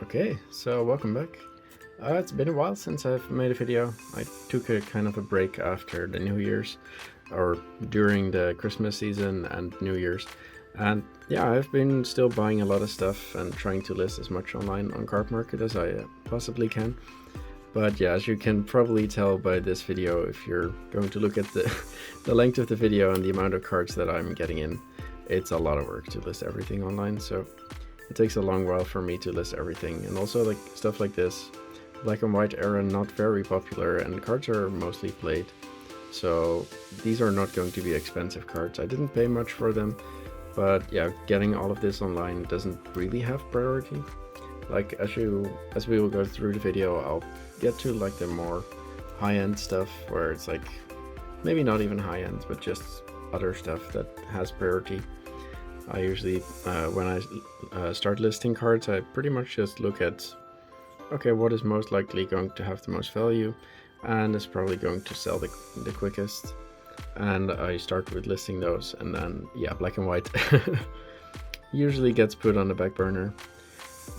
Okay, so welcome back. It's been a while since I've made a video. I took a kind of a break after the New Year's, or during the Christmas season and New Year's. And yeah, I've been still buying a lot of stuff and trying to list as much online on CardMarket as I possibly can. But yeah, as you can probably tell by this video, if you're going to look at the length of the video and the amount of cards that I'm getting in, it's a lot of work to list everything online. So it takes a long while for me to list everything, and also like stuff like this, black and white era, not very popular, and cards are mostly played. So these are not going to be expensive cards. I didn't pay much for them, but yeah, getting all of this online doesn't really have priority. Like as we will go through the video, I'll get to like the more high-end stuff where it's like maybe not even high-end, but just other stuff that has priority. I usually, when I start listing cards, I pretty much just look at, okay, what is most likely going to have the most value and is probably going to sell the quickest. And I start with listing those, and then, yeah, black and white usually gets put on the back burner.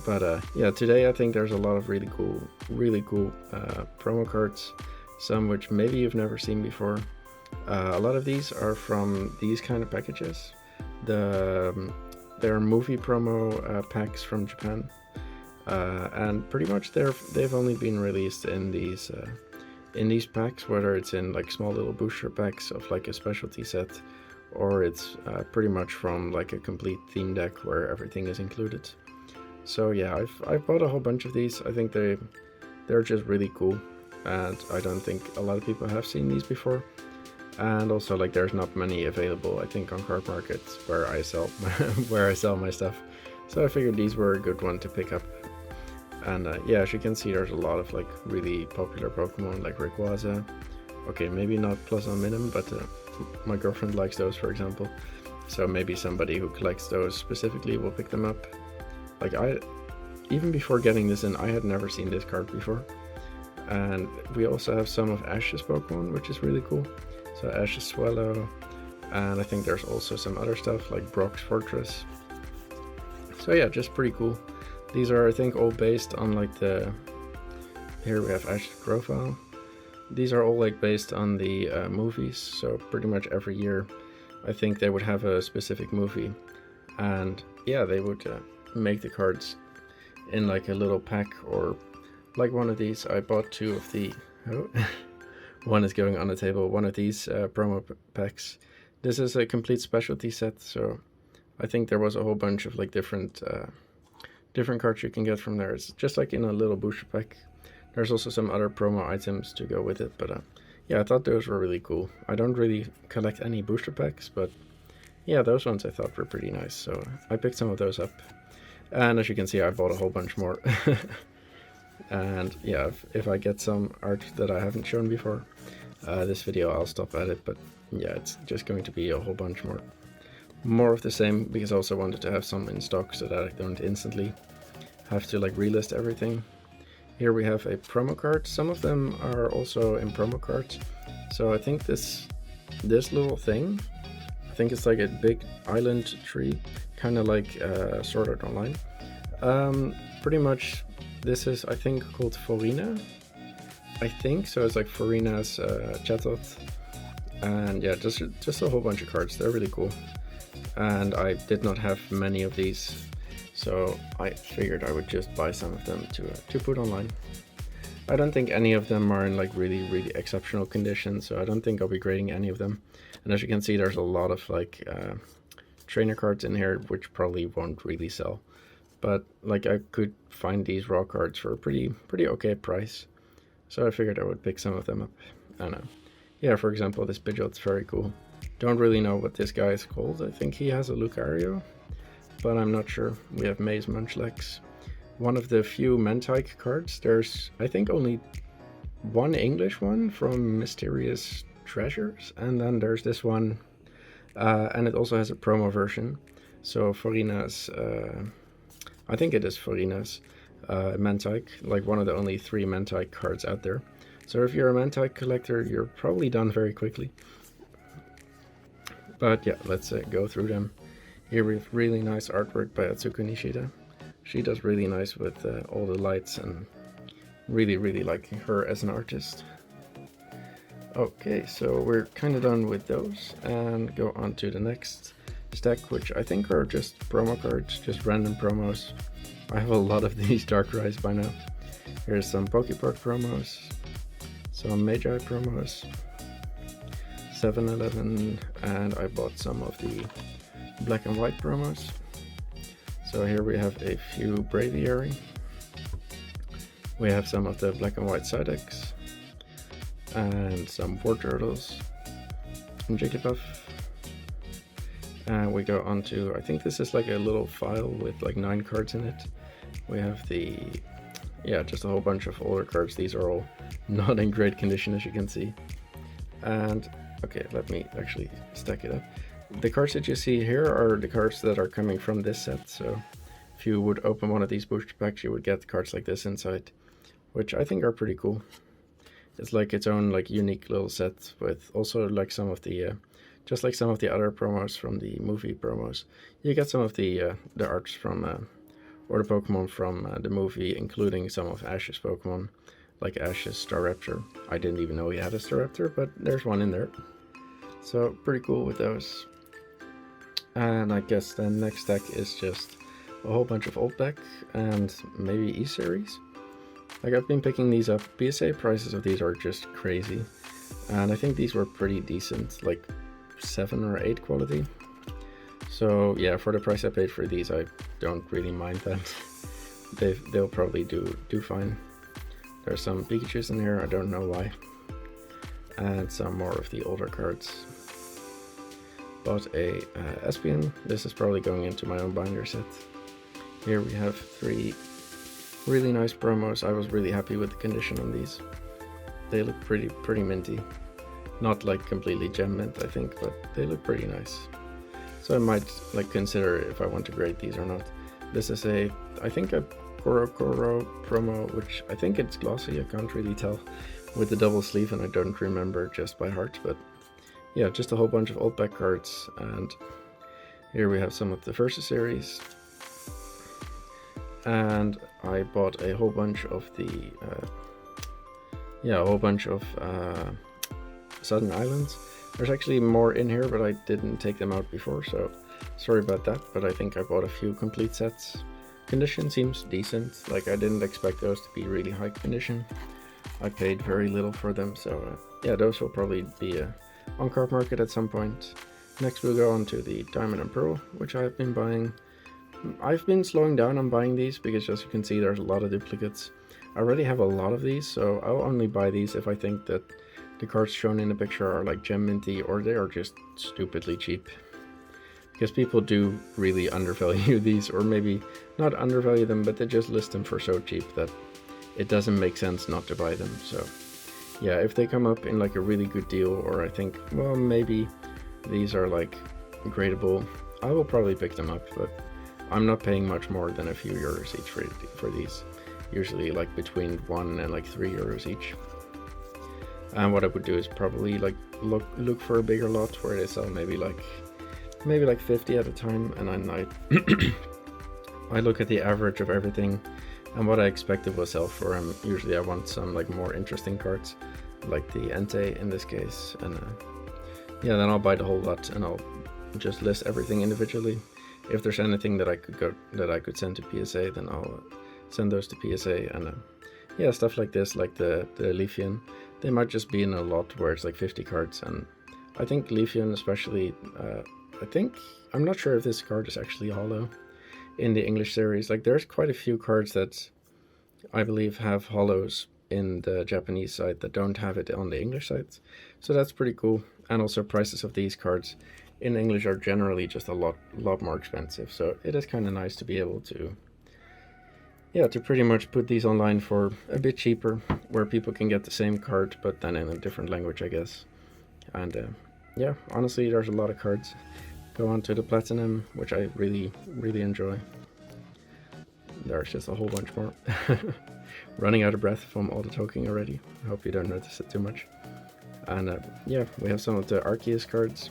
But yeah, today I think there's a lot of really cool promo cards, some which maybe you've never seen before. A lot of these are from these kind of packages. They're movie promo packs from Japan, and pretty much they've only been released in these packs, whether it's in like small little booster packs of like a specialty set, or it's pretty much from like a complete theme deck where everything is included. So yeah, I've bought a whole bunch of these. I think they're just really cool, and I don't think a lot of people have seen these before. And also, like, there's not many available, I think, on CardMarket where I sell where I sell my stuff. So I figured these were a good one to pick up. And yeah, as you can see, there's a lot of like really popular Pokemon like Rayquaza. Okay, maybe not Plus on Minim, but my girlfriend likes those, for example. So maybe somebody who collects those specifically will pick them up. Like even before getting this in, I had never seen this card before. And we also have some of Ash's Pokemon, which is really cool. So Ash's Swallow, and I think there's also some other stuff like Brock's Fortress. So yeah, just pretty cool. These are, I think, all based on like here we have Ash's profile. These are all like based on the movies, so pretty much every year I think they would have a specific movie, and yeah, they would make the cards in like a little pack, or like one of these. I bought two of the one is going on the table, one of these promo packs. This is a complete specialty set, so I think there was a whole bunch of like different cards you can get from there. It's just like in a little booster pack. There's also some other promo items to go with it, but yeah, I thought those were really cool. I don't really collect any booster packs, but yeah, those ones I thought were pretty nice, so I picked some of those up. And as you can see, I bought a whole bunch more. And yeah, if I get some art that I haven't shown before, this video I'll stop at it, but yeah, it's just going to be a whole bunch more of the same, because I also wanted to have some in stock so that I don't instantly have to like relist everything. Here we have a promo card. Some of them are also in promo cards. So I think this little thing, I think it's like a big island tree, kind of like Sword Art Online. Pretty much this is, I think, called Forina. I think so. It's like Forina's Chatot, and yeah, just a whole bunch of cards. They're really cool, and I did not have many of these, so I figured I would just buy some of them to put online. I don't think any of them are in like really exceptional condition, so I don't think I'll be grading any of them. And as you can see, there's a lot of like trainer cards in here, which probably won't really sell. But like I could find these raw cards for a pretty okay price, so I figured I would pick some of them up. I don't know. Yeah, for example, this Pidgeot's very cool. Don't really know what this guy is called. I think he has a Lucario, but I'm not sure. We have Maze Munchlax, one of the few Mentike cards. There's, I think, only one English one from Mysterious Treasures, and then there's this one, and it also has a promo version. So Forina's, I think it is Forina's Mentike, like one of the only 3 Mentike cards out there. So if you're a Mentike collector, you're probably done very quickly. But yeah, let's go through them. Here we have really nice artwork by Atsuko Nishida. She does really nice with all the lights, and really like her as an artist. Okay, so we're kind of done with those and go on to the next stack, which I think are just promo cards, just random promos. I have a lot of these Dark Rise by now. Here's some Pokepark promos, some Magi promos, 7-Eleven, and I bought some of the black and white promos. So here we have a few Braviary. We have some of the black and white Psyducks, and some War Turtles, and Jigglypuff. And we go on to, I think this is like a little file with like 9 cards in it. We have just a whole bunch of older cards. These are all not in great condition, as you can see. And okay, let me actually stack it up. The cards that you see here are the cards that are coming from this set. So if you would open one of these booster packs, you would get cards like this inside, which I think are pretty cool. It's like its own like unique little set with also like some of the just like some of the other promos from the movie promos. You get some of the arts from or the Pokemon from the movie, including some of Ash's Pokemon, like Ash's Staraptor. I didn't even know he had a Staraptor, but there's one in there. So pretty cool with those. And I guess the next stack is just a whole bunch of old deck and maybe E-Series. Like, I've been picking these up. PSA prices of these are just crazy, and I think these were pretty decent, like 7 or 8 quality. So yeah, for the price I paid for these, I don't really mind that. They'll probably do fine. There's some Pikachus in here, I don't know why, and some more of the older cards. Bought a Espion. This is probably going into my own binder set. Here we have 3 really nice promos. I was really happy with the condition on these. They look pretty minty. Not like completely gem mint, I think, but they look pretty nice. So I might like consider if I want to grade these or not. This is I think a Koro promo, which I think it's glossy, I can't really tell, with the double sleeve, and I don't remember just by heart, but yeah, just a whole bunch of old back cards. And here we have some of the first series. And I bought a whole bunch of the Southern Islands. There's actually more in here, but I didn't take them out before, so sorry about that. But I think I bought a few complete sets. Condition seems decent. Like, I didn't expect those to be really high condition. I paid very little for them, so yeah, those will probably be on CardMarket at some point. Next we'll go on to the Diamond and Pearl, which I've been buying. I've been slowing down on buying these because, as you can see, there's a lot of duplicates. I already have a lot of these, so I'll only buy these if I think that the cards shown in the picture are like gem minty or they are just stupidly cheap. Because people do really undervalue these, or maybe not undervalue them, but they just list them for so cheap that it doesn't make sense not to buy them. So yeah, if they come up in like a really good deal, or I think, well, maybe these are like gradable, I will probably pick them up, but I'm not paying much more than a few euros each for these. Usually like between 1 and like 3 euros each. And what I would do is probably like look for a bigger lot where they sell maybe like 50 at a time, and I look at the average of everything and what I expect it will sell for. And usually I want some like more interesting cards, like the Entei in this case, and yeah, then I'll buy the whole lot and I'll just list everything individually. If there's anything that I could send to PSA, then I'll send those to PSA. And yeah, stuff like this, like the Leafeon, they might just be in a lot where it's like 50 cards. And I think Leafeon especially, I'm not sure if this card is actually holo in the English series. Like, there's quite a few cards that I believe have holos in the Japanese side that don't have it on the English side, so that's pretty cool. And also prices of these cards in English are generally just a lot more expensive, so it is kind of nice to be able to pretty much put these online for a bit cheaper, where people can get the same card but then in a different language, I guess. And yeah, honestly, there's a lot of cards. Go on to the Platinum, which I really enjoy. There's just a whole bunch more. Running out of breath from all the talking already. I hope you don't notice it too much. And yeah, we have some of the Arceus cards.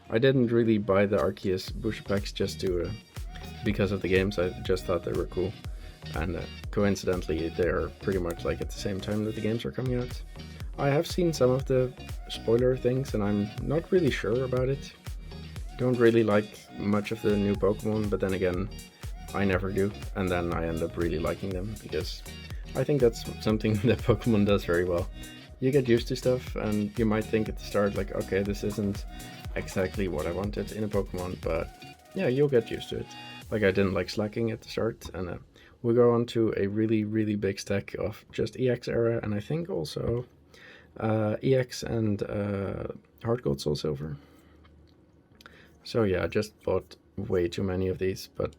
I didn't really buy the Arceus booster packs just to because of the games. I just thought they were cool, and coincidentally they're pretty much like at the same time that the games are coming out. I have seen some of the spoiler things and I'm not really sure about it. Don't really like much of the new Pokemon, but then again, I never do, and then I end up really liking them because I think that's something that Pokemon does very well. You get used to stuff and you might think at the start like, okay, this isn't exactly what I wanted in a Pokemon, but yeah, you'll get used to it. Like I didn't like slacking at the start, and we go on to a really big stack of just EX era, and I think also EX and Heart Gold Soul Silver. So yeah, I just bought way too many of these, but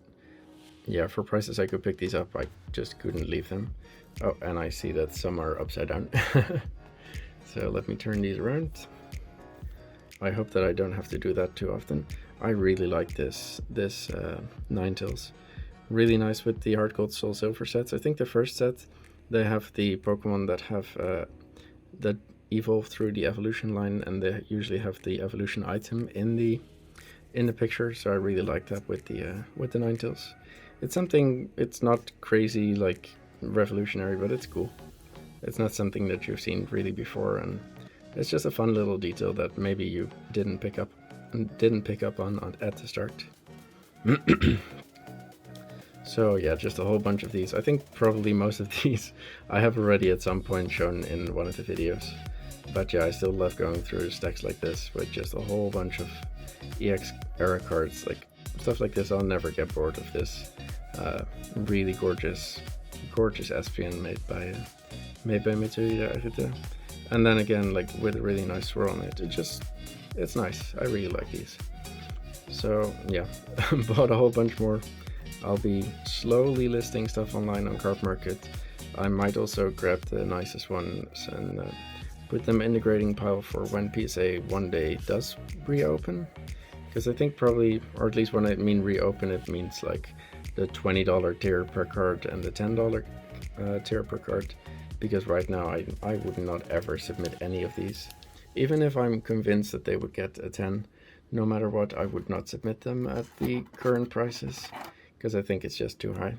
yeah, for prices I could pick these up, I just couldn't leave them. Oh, and I see that some are upside down. So let me turn these around. I hope that I don't have to do that too often. I really like this Ninetales. Really nice with the Heart Gold Soul Silver sets. I think the first set, they have the Pokemon that have that evolve through the evolution line, and they usually have the evolution item in the picture. So I really like that with the Ninetales. It's something. It's not crazy like revolutionary, but it's cool. It's not something that you've seen really before, and it's just a fun little detail that maybe you didn't pick up on at the start. So yeah, just a whole bunch of these. I think probably most of these I have already at some point shown in one of the videos. But yeah, I still love going through stacks like this with just a whole bunch of EX era cards. Like stuff like this, I'll never get bored of this. Really gorgeous Espion made by Mitsuya Arita. And then again, like with a really nice swirl on it. It's nice. I really like these. So yeah, bought a whole bunch more. I'll be slowly listing stuff online on CardMarket. I might also grab the nicest ones and put them in the grading pile for when PSA one day does reopen. Because I think probably, or at least when I mean reopen, it means like the $20 tier per card and the $10 tier per card. Because right now I would not ever submit any of these. Even if I'm convinced that they would get a 10, no matter what, I would not submit them at the current prices, because I think it's just too high.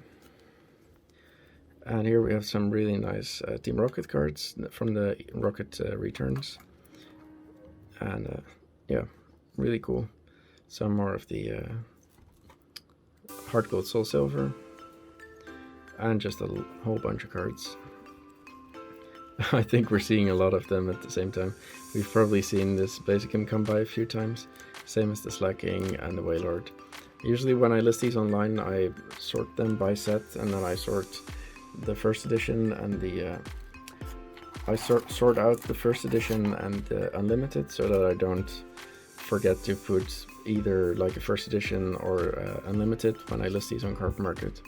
And here we have some really nice Team Rocket cards from the Rocket returns. And yeah, really cool. Some more of the Heart Gold Soul Silver. And just a whole bunch of cards. I think we're seeing a lot of them at the same time. We've probably seen this Blaziken come by a few times. Same as the Slacking and the Wailord. Usually when I list these online, I sort them by set, and then I sort the first edition and the I sort out the first edition and the unlimited, so that I don't forget to put either like a first edition or unlimited when I list these on CardMarket.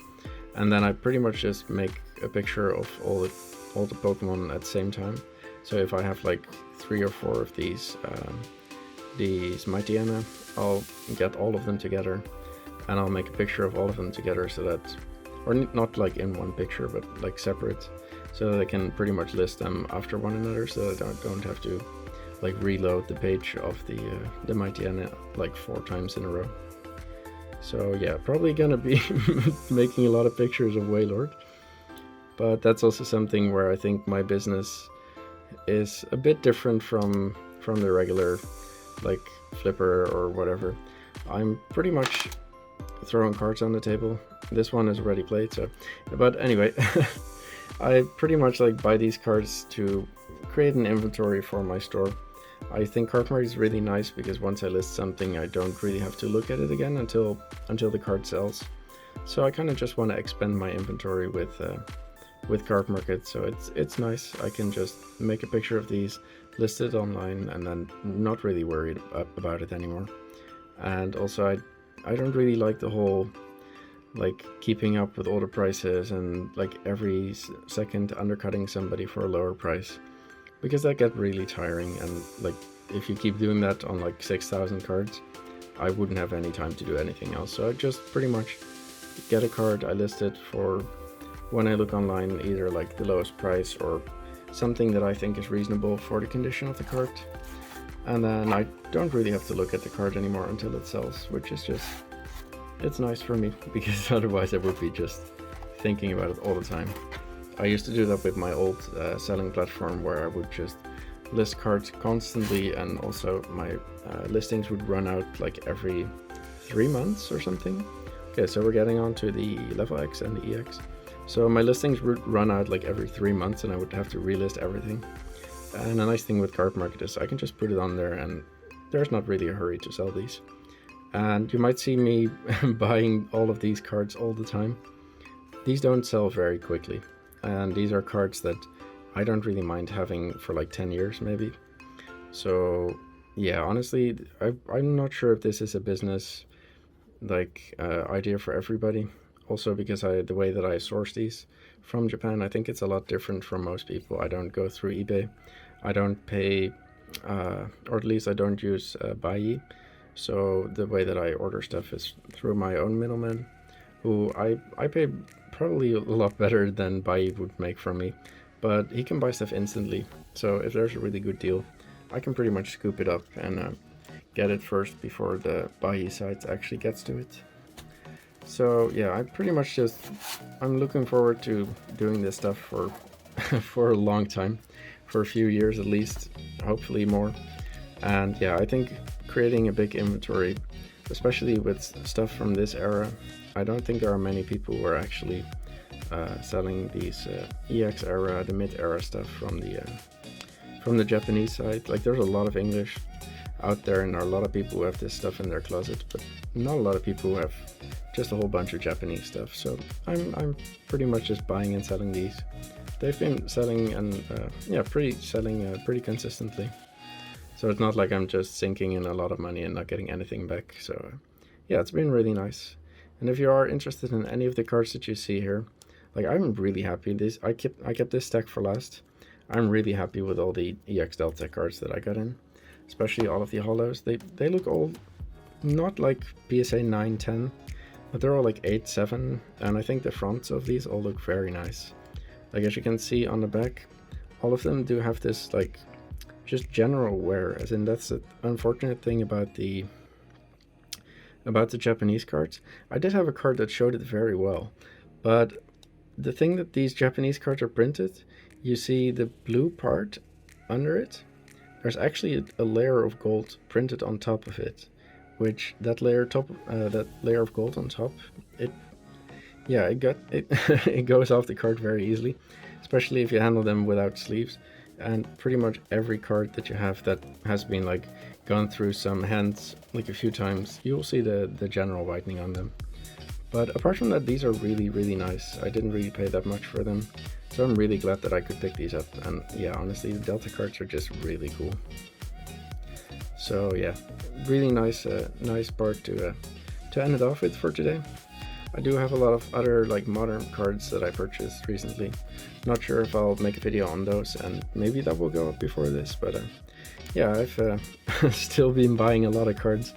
And then I pretty much just make a picture of all the Pokemon at the same time. So if I have like 3 or 4 of these Mightyena, I'll get all of them together and I'll make a picture of all of them together, so that, or not like in one picture, but like separate, so that I can pretty much list them after one another, so that I don't have to like reload the page of the Mightyena like 4 times in a row. So yeah, probably gonna be making a lot of pictures of Wailord, but that's also something where I think my business is a bit different from the regular like flipper or whatever. I'm pretty much throwing cards on the table. This one is already played, so, but anyway, I pretty much like buy these cards to create an inventory for my store. I think CardMarket is really nice because once I list something, I don't really have to look at it again until the card sells. So I kind of just want to expand my inventory with CardMarket, so it's nice. I can just make a picture of these, list it online, and then not really worried about it anymore. And also I don't really like the whole like keeping up with all the prices and like every second undercutting somebody for a lower price, because that gets really tiring. And like if you keep doing that on like 6,000 cards, I wouldn't have any time to do anything else. So I just pretty much get a card, I list it for when I look online, either like the lowest price or something that I think is reasonable for the condition of the card, and then I don't really have to look at the card anymore until it sells, which is just it's nice for me because otherwise I would be just thinking about it all the time. I used to do that with my old selling platform where I would just list cards constantly, and also my listings would run out like every 3 months or something. Okay, so we're getting on to the level X and the EX. So my listings would run out like every 3 months and I would have to relist everything. And the nice thing with CardMarket is I can just put it on there and there's not really a hurry to sell these. And you might see me buying all of these cards all the time. These don't sell very quickly, and these are cards that I don't really mind having for like 10 years maybe. So yeah, honestly, I'm not sure if this is a business like idea for everybody. Also because the way that I source these from Japan, I think it's a lot different from most people. I don't go through eBay. I don't pay, or at least I don't use Baiyi. So the way that I order stuff is through my own middleman, who I pay probably a lot better than Baiyi would make from me, but he can buy stuff instantly. So if there's a really good deal, I can pretty much scoop it up and get it first before the Baiyi site actually gets to it. So yeah, I'm looking forward to doing this stuff for for a long time, for a few years at least, hopefully more. And yeah, I think creating a big inventory, especially with stuff from this era, I don't think there are many people who are actually selling these EX era, the mid era stuff from the Japanese side. Like there's a lot of English out there, and there are a lot of people who have this stuff in their closet, but not a lot of people who have just a whole bunch of Japanese stuff. So I'm pretty much just buying and selling these. They've been selling and pretty consistently. So it's not like I'm just sinking in a lot of money and not getting anything back. So yeah, it's been really nice. And if you are interested in any of the cards that you see here, like I'm really happy. I kept this stack for last. I'm really happy with all the EX Delta cards that I got in, especially all of the hollows. They look all not like PSA 9, 10, but they're all like 8, 7, and I think the fronts of these all look very nice. Like as you can see on the back, all of them do have this like just general wear, as in that's the unfortunate thing about the Japanese cards. I did have a card that showed it very well, but the thing that these Japanese cards are printed, you see the blue part under it, there's actually a layer of gold printed on top of it, which that layer of gold on top, it goes off the card very easily, especially if you handle them without sleeves. And pretty much every card that you have that has been like gone through some hands like a few times, you'll see the general whitening on them. But apart from that, these are really, really nice. I didn't really pay that much for them, so I'm really glad that I could pick these up. And yeah, honestly, the Delta cards are just really cool. So yeah, really nice part to end it off with for today. I do have a lot of other like modern cards that I purchased recently. Not sure if I'll make a video on those, and maybe that will go up before this, but yeah, I've still been buying a lot of cards.